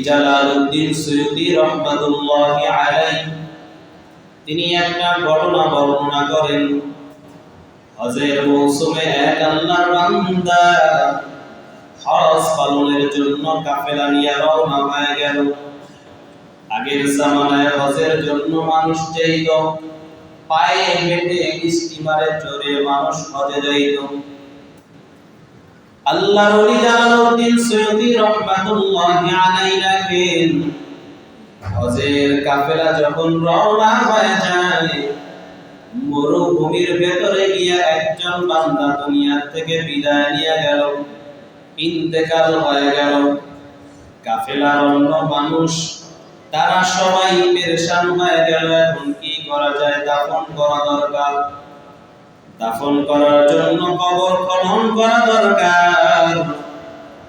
Jalaluddin Suyuti রাহমাতুল্লাহি আলাইহি তিনি একটা ঘটনা বর্ণনা করেন। হজের মৌসুমে এক আল্লাহর বান্দা হজ পালনের জন্য কাফেলা নিয়ে রওনা হয়ে গেল। আগের জামানায় হজের জন্য মানুষ যেত, পায়ে হেঁটে স্টিমারে চড়ে মানুষ হজে যাইত। আল্লাহর ওলি জালালউদ্দিন সুয়ুতী রাহমাতুল্লাহি আলাইহি লেখেন, হজের কাফেলা যখন রওনা হয়ে যায়, মরুভূমির ভেতরে গিয়ে একজন বান্দা দুনিয়া থেকে বিদায় নিয়ে গেল, ইন্তেকাল হয়ে গেল। কাফেলার অন্য মানুষ তারা সবাই পেরেশান হয়ে গেল। এখন কি করা যায়? দাফন করা দরকার। দাফন করার জন্য কবর খনন করা দরকার।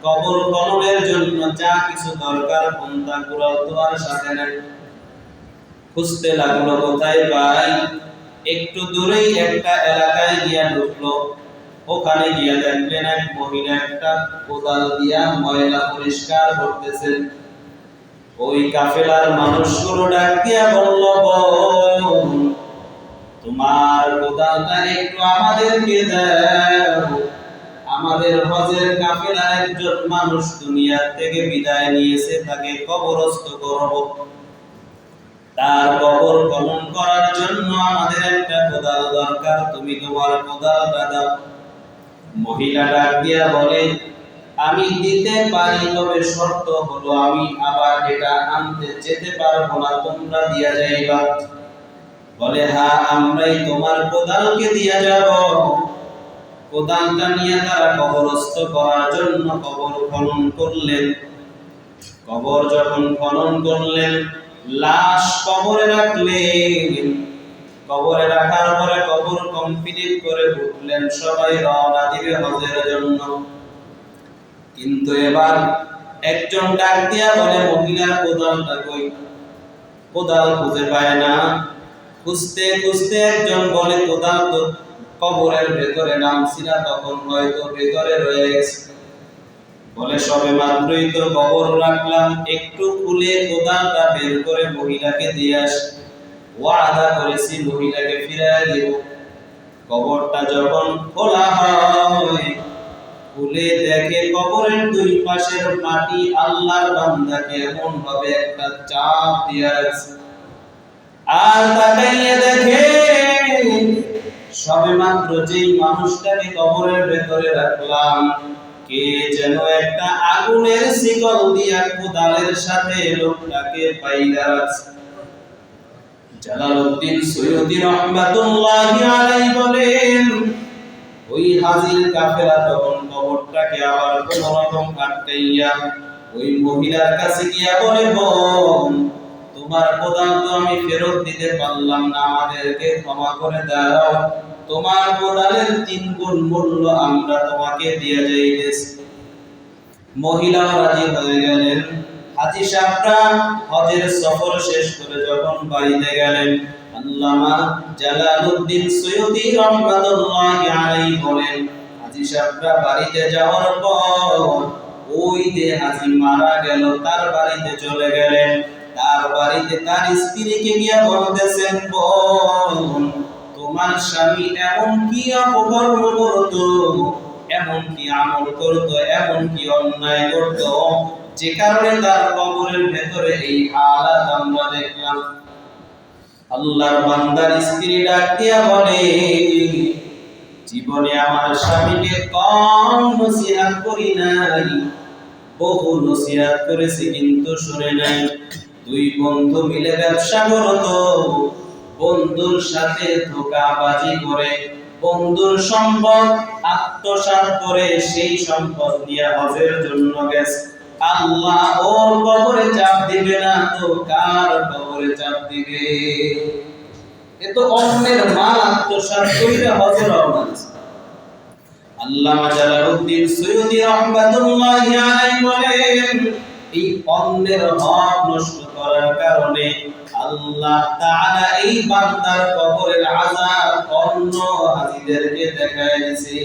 কবর খননের জন্য যা কিছু দরকার পন্থাগুলো তো আর সাথে নাই। খুঁজতে লাগলো কোথায় পাই। একটু দূরেই একটা এলাকায় গিয়া ঢুকলো। ওখানে গিয়া দেখলেন এক মহিলা একটা কোদাল দিয়া ময়লা পরিষ্কার করতেছেন। ওই কাফেলার মানুষগুলো ডাক দিয়া বলল, তোমার কোদালটা একটু আমাদেরকে দাও, আমাদের হজের কাফেলার একজন মানুষ দুনিয়া থেকে বিদায় নিয়েছে, তাকে কবরস্থ করব। তার কবর খনন করার জন্য আমাদের একটা কোদাল দরকার, তুমি তোমার কোদালটা দাও। মহিলা ডাক দিয়া বলে, আমি দিতে পারি, তবে শর্ত হলো আমি আবার এটা আনতে যেতে পারবো না, তোমরা দিয়া যাইবা। বলে, হ্যাঁ, আমরাই তোমার কোদালকে দিয়া যাব। কোদালটা নিয়ে তারা কবরস্থ করার জন্য কবর খনন করলেন। কবর যখন খনন করলেন, লাশ কবরে রাখলেন। কবরে রাখার পরে কবর কমপ্লিট করে উঠলেন, সবাই রওনা দিবে হজের জন্য। কিন্তু এবার একজন ডাক দিয়া বলে, মহিলার কোদালটা কই? কোদাল খুঁজে পায় না। খুঁজতে খুঁজতে একজন বলে, কোদাল তো কবরের ভেতরে নামছি না, তখন হয়তো ভেতরে রয়ে গেছে। বলে, সবে মাত্রই তো কবর রাখলাম, একটু খুলে কোদালটা বের করে মহিলাকে দিয়ে আসি। ওয়াদা করেছি মহিলাকে ফিরিয়ে দেব। কবরটা যখন খোলা হয়, খুলে দেখে কবরের দুই পাশের মাটি আল্লাহর বান্দাকে এমন ভাবে একটা চাপ দিয়ে রাখছে। আর তাকাইয়ে দেখে সবে মাত্র যেই মানুষটাকে কবরের ভেতরে রাখলাম, কে যেন একটা আগুনের শিকল দিয়া কোদালের সাথে লোকটাকে বাইন্ধা রাখছে। জালালউদ্দিন সুয়ুতী রাহমাতুল্লাহি আলাইহি বলেন, ওই হাজির কাফেলা তখন কবরটাকে আবার কোন রকম আটকাইয়া ওই মহিলার কাছে গিয়া বলে, বোন, তোমার কোদাল তো আমি ফেরত দিতে পারলাম না, আমাদেরকে ক্ষমা করে দাও। তোমার কোদালের 3 গুণ মূল্য আমরা তোমাকে দিয়ে যাইতেছি। মহিলা রাজি হয়ে গেলেন। হাজী সাহেবরা হজের সফর শেষ করে যখন বাড়িতে গেলেন, আল্লামা জালালউদ্দিন সুয়ুতী রাহমাতুল্লাহি আলাইহি বলেন, হাজী সাহেবরা বাড়িতে যাওয়ার পর ওই যে হাজী মারা গেল তার বাড়িতে চলে গেলেন। তার বাড়িতে তার স্ত্রীকে গিয়া বলতেছেন, বোন, তোমার স্বামী এমন কি অপকর্ম করতো, এমন কি আমল করতো, এমন কি অন্যায় করতো, যে কারণে তার কবরের ভেতরে এই হালাত আমরা দেখলাম। আল্লাহর বান্দার স্ত্রী ডাক দিয়া বলে, জীবনে আমার স্বামীকে কম নসিহত করি নাই, বহু নসিহত করেছি কিন্তু শুনে নাই। 2 বন্ধু মিলে ব্যবসা করতো, বন্ধুর সাথে ধোঁকাবাজি করে বন্ধুর সম্পদ আত্মসাৎ করে সেই সম্পদ নিয়ে হজের জন্য গেছে। আল্লাহ ওর কবরে চাপ দিবে না তো কার কবরে চাপ দিবে? এ তো অন্যের মাল আত্মসাৎ করে হজে রওনা দিয়েছে। আল্লামা জালালউদ্দিন সুয়ুতী রাহমাতুল্লাহি আলাইহি বলেন, এই অন্যের হক নষ্ট করার কারণে আল্লাহ তাআলা এই বান্দার কবরের আযাব অন্য হাজীদেরকে দেখায় দিয়েছে।